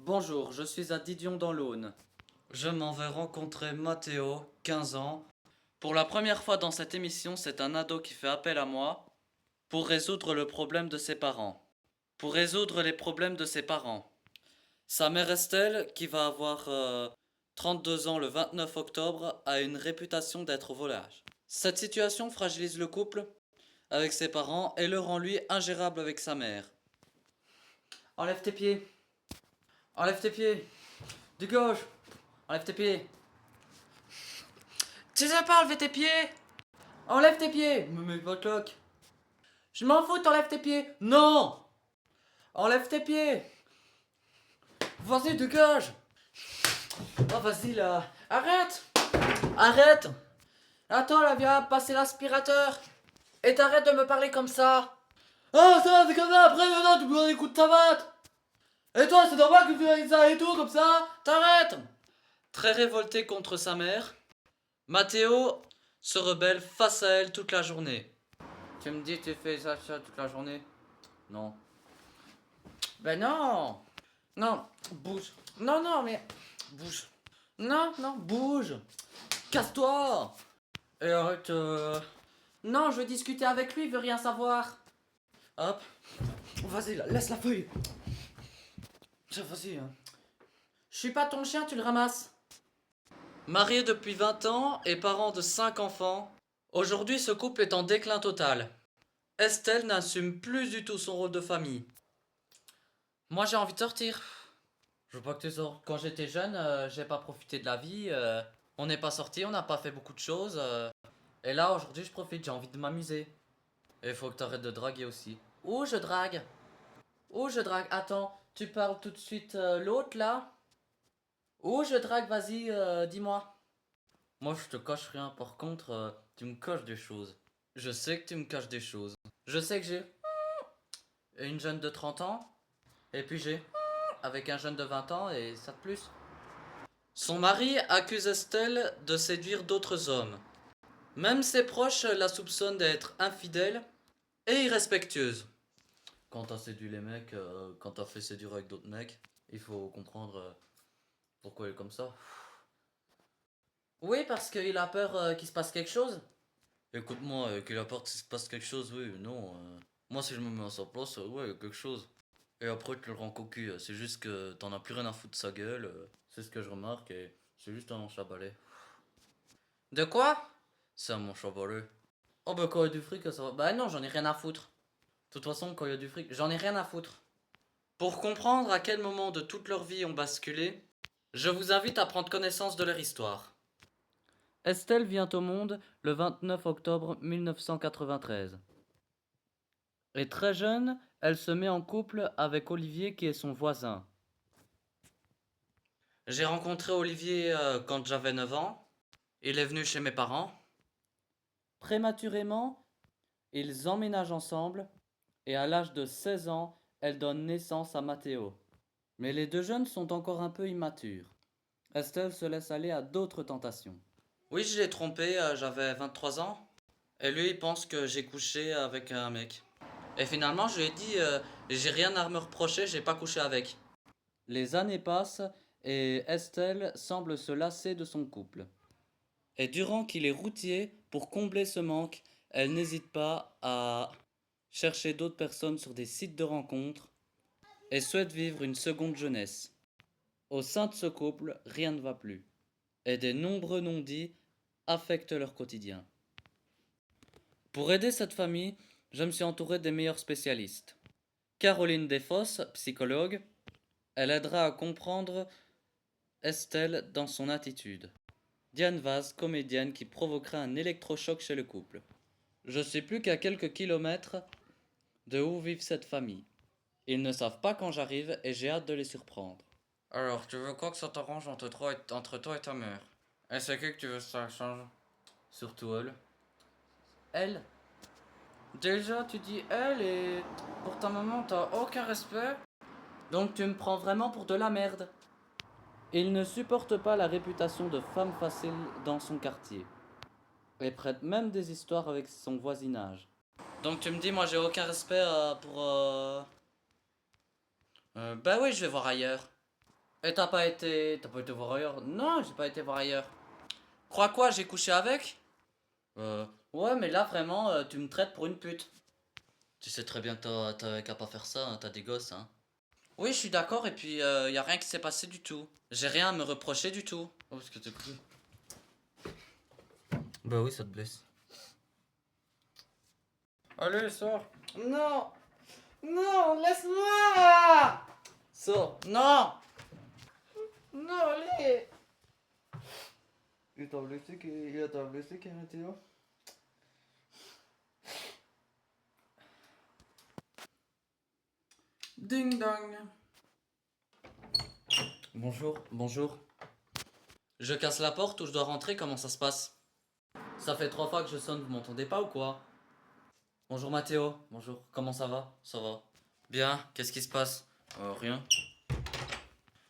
Bonjour, je suis à Didion dans l'Aune. Je m'en vais rencontrer Mathéo, 15 ans. Pour la première fois dans cette émission, c'est un ado qui fait appel à moi pour résoudre le problème de ses parents. Pour résoudre les problèmes de ses parents. Sa mère Estelle, qui va avoir 32 ans le 29 octobre, a une réputation d'être au volage. Cette situation fragilise le couple avec ses parents et le rend lui ingérable avec sa mère. Enlève tes pieds. Enlève tes pieds. Du gauche. Enlève tes pieds. Tu sais pas enlever tes pieds. Enlève tes pieds. Me mets pas cloque. Je m'en fous, t'enlèves tes pieds. Non. Enlève tes pieds. Vas-y, dégage. Oh, vas-y là. Arrête. Arrête. Attends là, viens passer l'aspirateur. Et t'arrêtes de me parler comme ça. Ah, ça, c'est comme ça. Après, maintenant, tu peux écouter ta batte. Et toi, c'est normal que tu fasses ça et tout, comme ça. T'arrêtes. Très révolté contre sa mère, Mathéo se rebelle face à elle toute la journée. Tu me dis, tu fais ça toute la journée? Non. Ben non. Non, bouge. Non, non, mais bouge. Non, non, bouge. Casse-toi. Et arrête. Non, je veux discuter avec lui, il veut rien savoir. Hop. Vas-y, là, laisse la feuille. Vas-y. Je suis pas ton chien, tu le ramasses. Marié depuis 20 ans et parent de 5 enfants, aujourd'hui ce couple est en déclin total. Estelle n'assume plus du tout son rôle de famille. Moi j'ai envie de sortir. Je veux pas que tu sors. Quand j'étais jeune, j'ai pas profité de la vie. On n'est pas sorti, on n'a pas fait beaucoup de choses. Et là aujourd'hui je profite, j'ai envie de m'amuser. Et il faut que t'arrêtes de draguer aussi. Où je drague? Où je drague? Attends, tu parles tout de suite l'autre là? Où je drague? Vas-y, dis-moi. Moi, je te cache rien. Par contre, tu me caches des choses. Je sais que tu me caches des choses. Je sais que j'ai une jeune de 30 ans. Et puis j'ai avec un jeune de 20 ans et ça de plus. Son mari accuse Estelle de séduire d'autres hommes. Même ses proches la soupçonnent d'être infidèle et irrespectueuse. Quand t'as séduit les mecs, quand t'as fait séduire avec d'autres mecs, il faut comprendre pourquoi elle est comme ça. Oui, parce qu'il a peur qu'il se passe quelque chose. Écoute-moi, qu'il apporte s'il se passe quelque chose, oui, non. Moi, si je me mets à sa place, ouais, quelque chose. Et après, tu le rends cocu. C'est juste que t'en as plus rien à foutre de sa gueule. C'est ce que je remarque et c'est juste un chabalai. De quoi? C'est un mon chabalai. Oh, bah, quand il y a du fric, ça va. Bah, non, j'en ai rien à foutre. De toute façon, quand il y a du fric, j'en ai rien à foutre. Pour comprendre à quel moment de toute leur vie ont basculé, je vous invite à prendre connaissance de leur histoire. Estelle vient au monde le 29 octobre 1993. Et très jeune, elle se met en couple avec Olivier qui est son voisin. J'ai rencontré Olivier quand j'avais 9 ans. Il est venu chez mes parents. Prématurément, ils emménagent ensemble et à l'âge de 16 ans, elle donne naissance à Mathéo. Mais les deux jeunes sont encore un peu immatures. Estelle se laisse aller à d'autres tentations. Oui, je l'ai trompé, j'avais 23 ans. Et lui, il pense que j'ai couché avec un mec. Et finalement, je lui ai dit, j'ai rien à me reprocher, j'ai pas couché avec. Les années passent et Estelle semble se lasser de son couple. Et durant qu'il est routier, pour combler ce manque, elle n'hésite pas à chercher d'autres personnes sur des sites de rencontres et souhaite vivre une seconde jeunesse. Au sein de ce couple, rien ne va plus. Et des nombreux non-dits affectent leur quotidien. Pour aider cette famille, je me suis entouré des meilleurs spécialistes. Caroline Desfosses, psychologue, elle aidera à comprendre Estelle dans son attitude. Diane Vaz, comédienne qui provoquera un électrochoc chez le couple. Je suis plus qu'à quelques kilomètres de où vivent cette famille. Ils ne savent pas quand j'arrive et j'ai hâte de les surprendre. Alors, tu veux quoi que ça t'arrange entre toi et ta mère? Et c'est qui que tu veux que ça change? Surtout elle. Elle? Déjà, tu dis elle et pour ta maman, t'as aucun respect? Donc tu me prends vraiment pour de la merde. Il ne supporte pas la réputation de femme facile dans son quartier. Et prête même des histoires avec son voisinage. Donc tu me dis, moi j'ai aucun respect pour... Bah oui, je vais voir ailleurs. Et T'as pas été voir ailleurs? Non, j'ai pas été voir ailleurs. Crois quoi, j'ai couché avec? Ouais, mais là, vraiment, tu me traites pour une pute. Tu sais très bien que t'as qu'à pas faire ça, hein, t'as des gosses, hein. Oui, je suis d'accord, et puis y a rien qui s'est passé du tout. J'ai rien à me reprocher du tout. Oh, parce que t'es cru. Bah oui, ça te blesse. Allez, sors. Non! Non, laisse-moi! Sors. Non! Non, allez! Il a blessé, Théo. Ding dong. Bonjour, bonjour. Je casse la porte ou je dois rentrer, comment ça se passe? Ça fait 3 fois que je sonne, vous m'entendez pas ou quoi? Bonjour Mathéo, bonjour, comment ça va? Ça va. Bien, qu'est-ce qui se passe? Rien.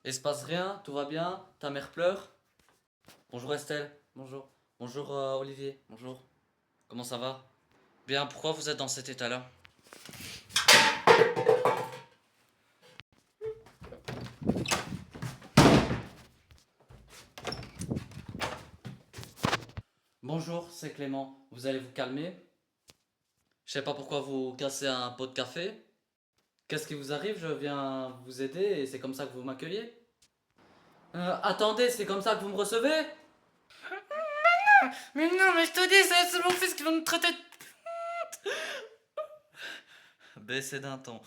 Il se passe rien, tout va bien, ta mère pleure? Bonjour Estelle, bonjour. Bonjour Olivier, bonjour. Comment ça va? Bien, pourquoi vous êtes dans cet état-là? Bonjour, c'est Clément, vous allez vous calmer? Je sais pas pourquoi vous cassez un pot de café. Qu'est-ce qui vous arrive? Je viens vous aider et c'est comme ça que vous m'accueillez? Attendez, c'est comme ça que vous me recevez? Mais non, mais je te dis, c'est mon fils qui va me traiter de... Baissez d'un ton.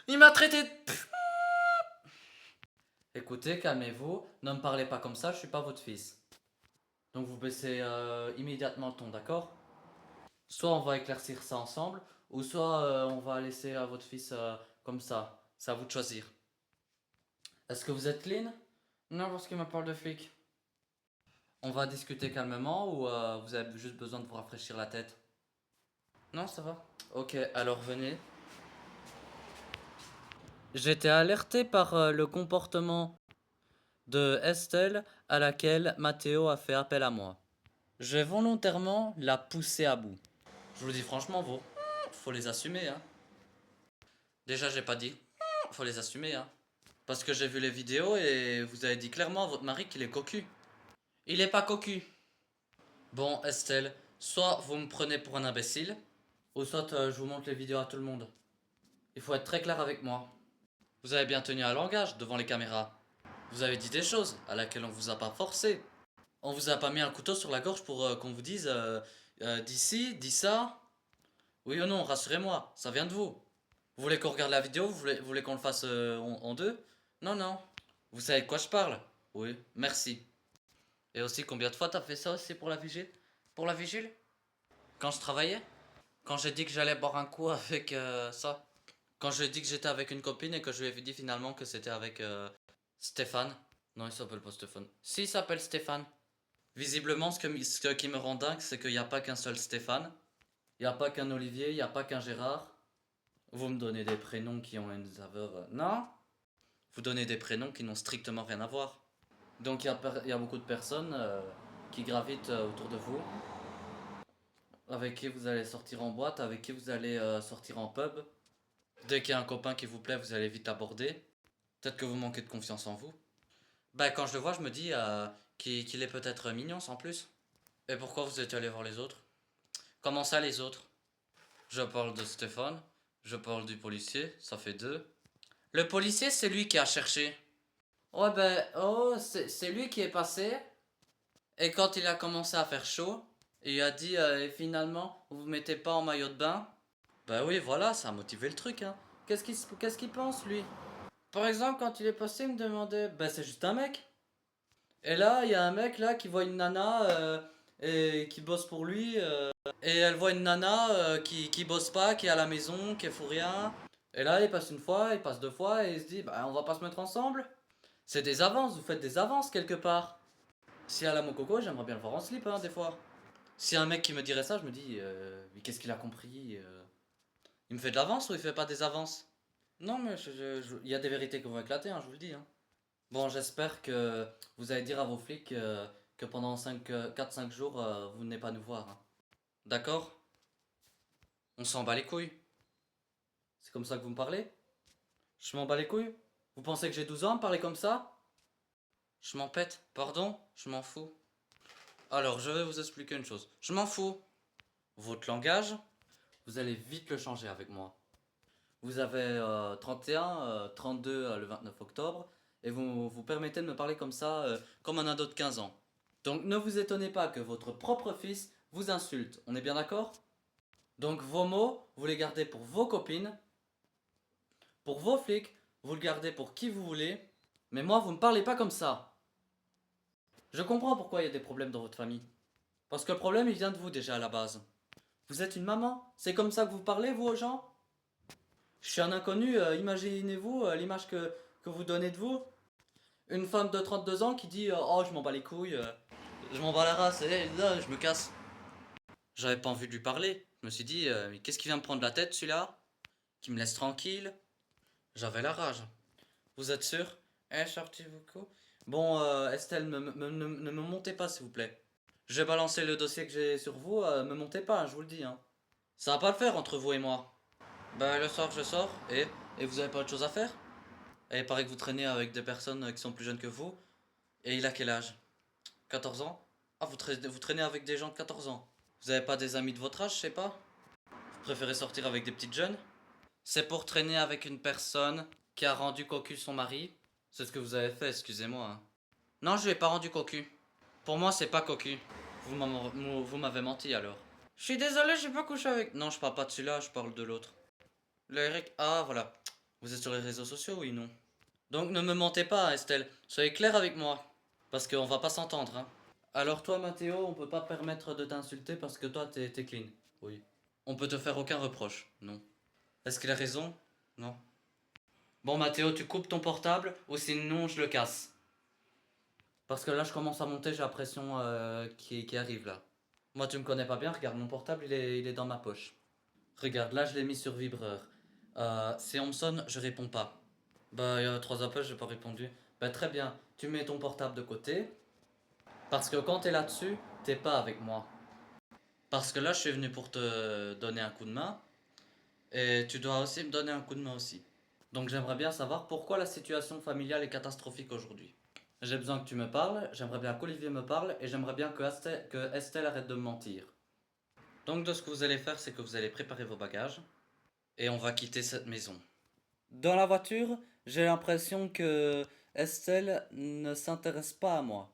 Il m'a traité de... Écoutez, calmez-vous, ne me parlez pas comme ça, je suis pas votre fils. Donc vous baissez immédiatement le ton, d'accord? Soit on va éclaircir ça ensemble, ou soit on va laisser à votre fils comme ça. C'est à vous de choisir. Est-ce que vous êtes clean? Non, parce qu'il me parle de flic. On va discuter calmement ou vous avez juste besoin de vous rafraîchir la tête? Non, ça va. Ok, alors venez. J'étais alerté par le comportement de Estelle à laquelle Mathéo a fait appel à moi. Je vais volontairement la pousser à bout. Je vous le dis franchement, vous, faut les assumer, hein. Déjà, j'ai pas dit, faut les assumer, hein. Parce que j'ai vu les vidéos et vous avez dit clairement à votre mari qu'il est cocu. Il est pas cocu. Bon, Estelle, soit vous me prenez pour un imbécile, ou soit je vous montre les vidéos à tout le monde. Il faut être très clair avec moi. Vous avez bien tenu un langage devant les caméras. Vous avez dit des choses à laquelle on vous a pas forcé. On vous a pas mis un couteau sur la gorge pour qu'on vous dise d'ici, dis ça. Oui ou non, rassurez-moi, ça vient de vous. Vous voulez qu'on regarde la vidéo? Vous voulez qu'on le fasse en deux? Non, non. Vous savez de quoi je parle? Oui, merci. Et aussi, combien de fois t'as fait ça aussi pour la vigile? Pour la vigile? Quand je travaillais? Quand j'ai dit que j'allais boire un coup avec ça? Quand j'ai dit que j'étais avec une copine et que je lui ai dit finalement que c'était avec Stéphane? Non, il s'appelle pas Stéphane. Si, il s'appelle Stéphane. Visiblement, ce qui me rend dingue, c'est qu'il n'y a pas qu'un seul Stéphane. Il n'y a pas qu'un Olivier, il n'y a pas qu'un Gérard. Vous me donnez des prénoms qui ont une saveur. Non? Vous donnez des prénoms qui n'ont strictement rien à voir. Donc il y a beaucoup de personnes qui gravitent autour de vous, avec qui vous allez sortir en boîte, avec qui vous allez sortir en pub. Dès qu'il y a un copain qui vous plaît, vous allez vite aborder. Peut-être que vous manquez de confiance en vous. Bah quand je le vois, je me dis qu'il est peut-être mignon sans plus. Et pourquoi vous êtes allé voir les autres? Comment ça les autres? Je parle de Stéphane, je parle du policier, ça fait deux. Le policier, c'est lui qui a cherché. Ouais ben, oh, c'est lui qui est passé. Et quand il a commencé à faire chaud, il a dit et finalement, vous vous mettez pas en maillot de bain? Bah oui, voilà, ça a motivé le truc, hein. Qu'est-ce qu'il pense, lui? Par exemple, quand il est passé, il me demandait, bah c'est juste un mec. Et là, il y a un mec là qui voit une nana et qui bosse pour lui. Et elle voit une nana qui bosse pas, qui est à la maison, qui fout rien. Et là, il passe une fois, il passe deux fois et il se dit, bah on va pas se mettre ensemble. C'est des avances, vous faites des avances quelque part. Si à la Mokoko, j'aimerais bien le voir en slip, hein, des fois. Si un mec qui me dirait ça, je me dis, mais qu'est-ce qu'il a compris il me fait de l'avance ou il fait pas des avances? Non, mais il y a des vérités qui vont éclater, hein, je vous le dis, hein. Bon, j'espère que vous allez dire à vos flics que pendant 4-5 jours, vous venez pas nous voir, hein. D'accord? On s'en bat les couilles. C'est comme ça que vous me parlez? Je m'en bats les couilles? Vous pensez que j'ai 12 ans à me parler comme ça? Je m'en pète, pardon? Je m'en fous. Alors, je vais vous expliquer une chose. Je m'en fous. Votre langage, vous allez vite le changer avec moi. Vous avez 31, 32 le 29 octobre, et vous vous permettez de me parler comme ça, comme un ado de 15 ans. Donc ne vous étonnez pas que votre propre fils vous insulte, on est bien d'accord? Donc vos mots, vous les gardez pour vos copines, pour vos flics, vous le gardez pour qui vous voulez, mais moi vous me parlez pas comme ça. Je comprends pourquoi il y a des problèmes dans votre famille. Parce que le problème il vient de vous déjà à la base. Vous êtes une maman? C'est comme ça que vous parlez vous aux gens? Je suis un inconnu, imaginez-vous l'image que vous donnez de vous. Une femme de 32 ans qui dit oh je m'en bats les couilles, je m'en bats la race, et là je me casse. J'avais pas envie de lui parler. Je me suis dit mais qu'est-ce qui vient me prendre la tête celui-là? Qui me laisse tranquille? J'avais la rage. Vous êtes sûr? Eh sortez-vous quoi? Bon Estelle, ne me montez pas s'il vous plaît. Je vais balancer le dossier que j'ai sur vous, me montez pas, je vous le dis hein. Ça va pas le faire entre vous et moi. Bah le soir je sors et vous avez pas autre chose à faire? Et il paraît que vous traînez avec des personnes qui sont plus jeunes que vous. Et il a quel âge? 14 ans? Ah, vous traînez avec des gens de 14 ans. Vous avez pas des amis de votre âge, je sais pas? Vous préférez sortir avec des petites jeunes? C'est pour traîner avec une personne qui a rendu cocu son mari? C'est ce que vous avez fait, excusez-moi, hein. Non, je lui ai pas rendu cocu. Pour moi, c'est pas cocu. Vous m'avez menti alors. Je suis désolé, j'ai pas couché avec. Non, je parle pas de celui-là, je parle de l'autre. Le Eric. Ah, voilà. Vous êtes sur les réseaux sociaux, oui, non? Donc ne me mentez pas, Estelle. Soyez clair avec moi. Parce qu'on va pas s'entendre, hein. Alors toi, Mathéo, on peut pas permettre de t'insulter parce que toi, t'es clean. Oui. On peut te faire aucun reproche. Non. Est-ce qu'il a raison? Non. Bon, Mathéo, tu coupes ton portable ou sinon je le casse. Parce que là, je commence à monter, j'ai la pression qui arrive là. Moi, tu me connais pas bien, regarde, mon portable, il est dans ma poche. Regarde, là, je l'ai mis sur vibreur. Si on me sonne, je réponds pas. Bah, il y a 3 appels, j'ai pas répondu. Bah, très bien, tu mets ton portable de côté. Parce que quand t'es là-dessus, t'es pas avec moi. Parce que là, je suis venu pour te donner un coup de main. Et tu dois aussi me donner un coup de main aussi. Donc j'aimerais bien savoir pourquoi la situation familiale est catastrophique aujourd'hui. J'ai besoin que tu me parles, j'aimerais bien qu'Olivier me parle, et j'aimerais bien que Estelle arrête de me mentir. Donc de ce que vous allez faire, c'est que vous allez préparer vos bagages, et on va quitter cette maison. Dans la voiture, j'ai l'impression que Estelle ne s'intéresse pas à moi.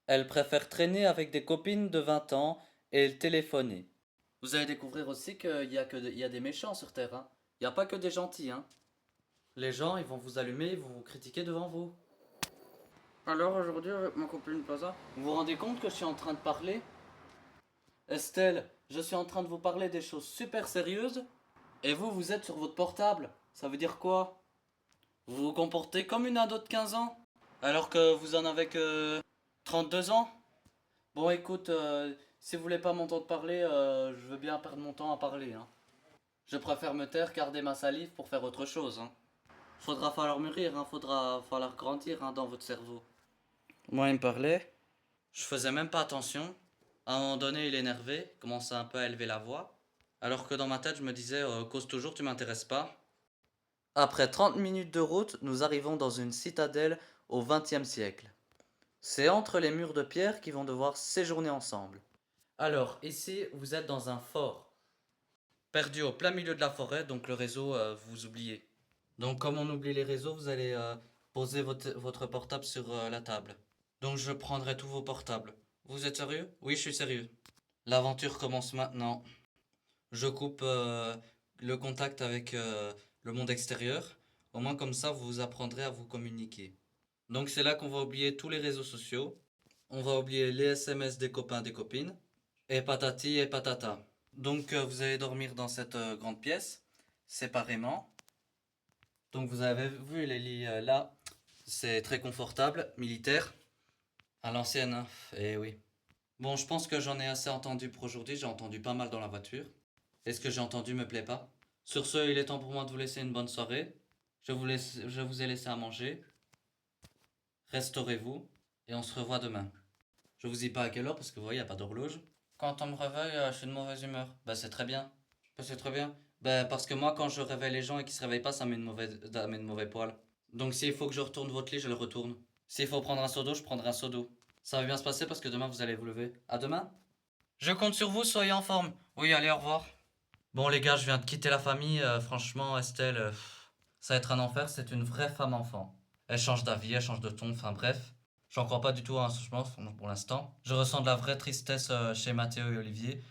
Elle préfère traîner avec des copines de 20 ans et téléphoner. Vous allez découvrir aussi il y a des méchants sur Terre, hein. Il n'y a pas que des gentils, hein. Les gens, ils vont vous allumer, ils vont vous critiquer devant vous. Alors aujourd'hui, avec ma copine Plaza, vous vous rendez compte que je suis en train de parler? Estelle, je suis en train de vous parler des choses super sérieuses, et vous, vous êtes sur votre portable. Ça veut dire quoi? Vous vous comportez comme une ado de 15 ans, alors que vous en avez que 32 ans? Bon, écoute, si vous voulez pas m'entendre parler, je veux bien perdre mon temps à parler, hein. Je préfère me taire, garder ma salive pour faire autre chose, hein. Faudra falloir mûrir, hein, faudra falloir grandir, hein, dans votre cerveau. Moi, il me parlait, je faisais même pas attention. À un moment donné, il est énervé, commençait un peu à élever la voix. Alors que dans ma tête, je me disais, cause toujours, tu m'intéresses pas. Après 30 minutes de route, nous arrivons dans une citadelle au XXe siècle. C'est entre les murs de pierre qui vont devoir séjourner ensemble. Alors, ici, vous êtes dans un fort, perdu au plein milieu de la forêt, donc le réseau, vous oubliez. Donc, comme on oublie les réseaux, vous allez poser votre portable sur la table. Donc, je prendrai tous vos portables. Vous êtes sérieux? Oui, je suis sérieux. L'aventure commence maintenant. Je coupe le contact avec le monde extérieur. Au moins, comme ça, vous apprendrez à vous communiquer. Donc, c'est là qu'on va oublier tous les réseaux sociaux. On va oublier les SMS des copains, des copines. Et patati et patata. Donc vous allez dormir dans cette grande pièce, séparément. Donc vous avez vu les lits là, c'est très confortable, militaire, à l'ancienne, hein. Eh oui. Bon, je pense que j'en ai assez entendu pour aujourd'hui, j'ai entendu pas mal dans la voiture. Et ce que j'ai entendu me plaît pas. Sur ce, il est temps pour moi de vous laisser une bonne soirée. Je vous ai laissé à manger. Restaurez-vous et on se revoit demain. Je vous dis pas à quelle heure parce que vous voyez, il n'y a pas d'horloge. Quand on me réveille, je suis de mauvaise humeur. Bah c'est très bien. C'est très bien. Ben, parce que moi, quand je réveille les gens et qu'ils se réveillent pas, ça met de mauvais poils. Donc s'il faut que je retourne votre lit, je le retourne. S'il faut prendre un seau d'eau, je prendrai un seau d'eau. Ça va bien se passer parce que demain, vous allez vous lever. À demain. Je compte sur vous, soyez en forme. Oui, allez, au revoir. Bon, les gars, je viens de quitter la famille. Franchement, Estelle, ça va être un enfer. C'est une vraie femme enfant. Elle change d'avis, elle change de ton. Enfin, bref. J'en crois pas du tout à un changement pour l'instant. Je ressens de la vraie tristesse chez Mathéo et Olivier.